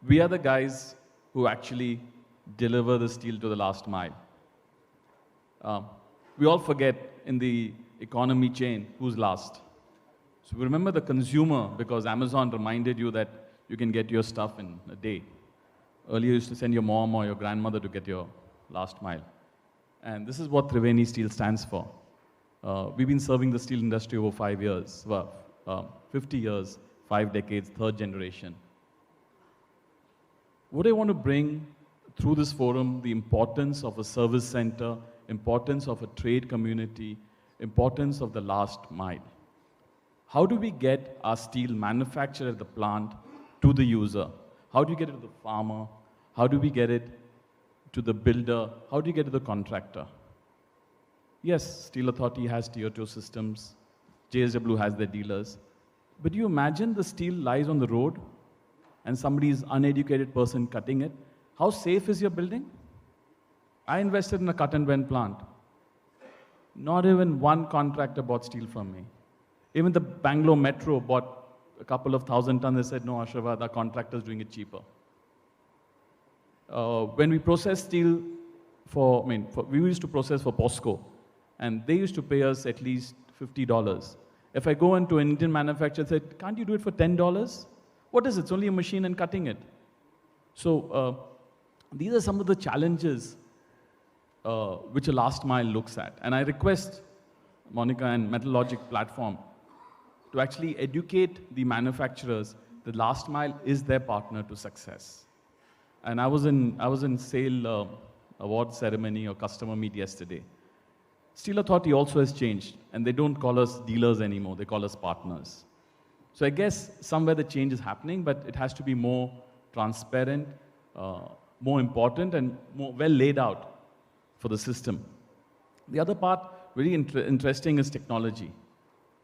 We are the guys who actually deliver the steel to the last mile. We all forget in the economy chain who's last. So we remember the consumer because Amazon reminded you that you can get your stuff in a day. Earlier you used to send your mom or your grandmother to get your last mile. And this is what Triveni Steel stands for. We've been serving the steel industry over 5 years, 50 years, 5 decades, third generation. What I want to bring through this forum, the importance of a service center, importance of a trade community, importance of the last mile. How do we get our steel manufactured at the plant to the user? How do you get it to the farmer? How do we get it to the builder? How do you get to the contractor? Yes, Steel Authority has tier 2 systems. JSW has their dealers. But you imagine the steel lies on the road and somebody is uneducated person cutting it. How safe is your building? I invested in a cut and bend plant. Not even one contractor bought steel from me. Even the Bangalore Metro bought a couple of 1,000 tons. They said, no, Ashravad, our contractor's doing it cheaper. When we process steel we used to process for POSCO, and they used to pay us at least $50. If I go into an Indian manufacturer and say, can't you do it for $10? What is it? It's only a machine and cutting it. So these are some of the challenges which a last mile looks at. And I request Monica and Metal Logic platform to actually educate the manufacturers that last mile is their partner to success. And I was in SAIL award ceremony or customer meet yesterday. Steel Authority also has changed, and they don't call us dealers anymore, they call us partners. So I guess somewhere the change is happening, but it has to be more transparent, more important, and more well laid out for the system. The other part, very interesting, is technology.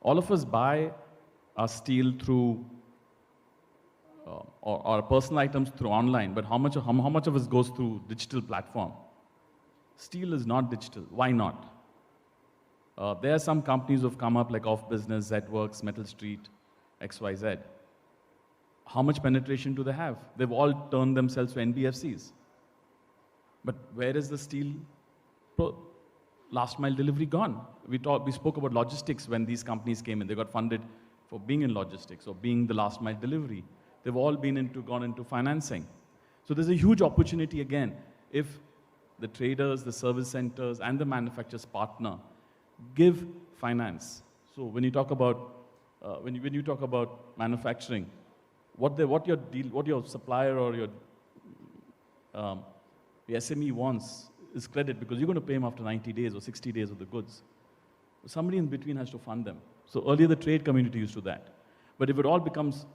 All of us buy our steel through, or our personal items through online, but how much of it goes through digital platform? Steel is not digital. Why not? There are some companies who have come up like Off Business, Zworks, Metal Street, XYZ. How much penetration do they have? They've all turned themselves to NBFCs. But where is the steel last mile delivery gone? We spoke about logistics when these companies came in. They got funded for being in logistics or being the last mile delivery. They've all gone into financing. So there's a huge opportunity again if the traders, the service centers, and the manufacturers partner give finance. So when you talk about manufacturing, what your supplier or your the SME wants is credit, because you're going to pay them after 90 days or 60 days of the goods. Somebody in between has to fund them. So earlier the trade community used to do that. But if it all becomes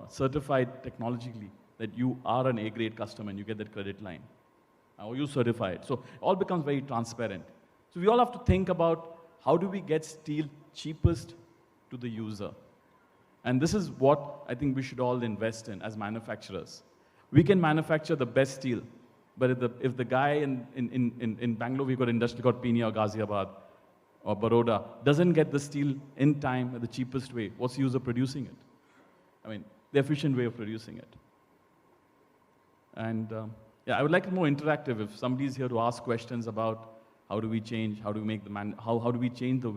certified technologically, that you are an A-grade customer and you get that credit line, or you certify it. So it all becomes very transparent. So we all have to think about how do we get steel cheapest to the user. And this is what I think we should all invest in as manufacturers. We can manufacture the best steel, but if the guy in Bangalore, we've got industry called Pune or Ghaziabad or Baroda, doesn't get the steel in time at the cheapest way, what's the user producing it? I mean, the efficient way of producing it. And yeah, I would like it more interactive. If somebody's here to ask questions about how do we change, how do we make how do we change the way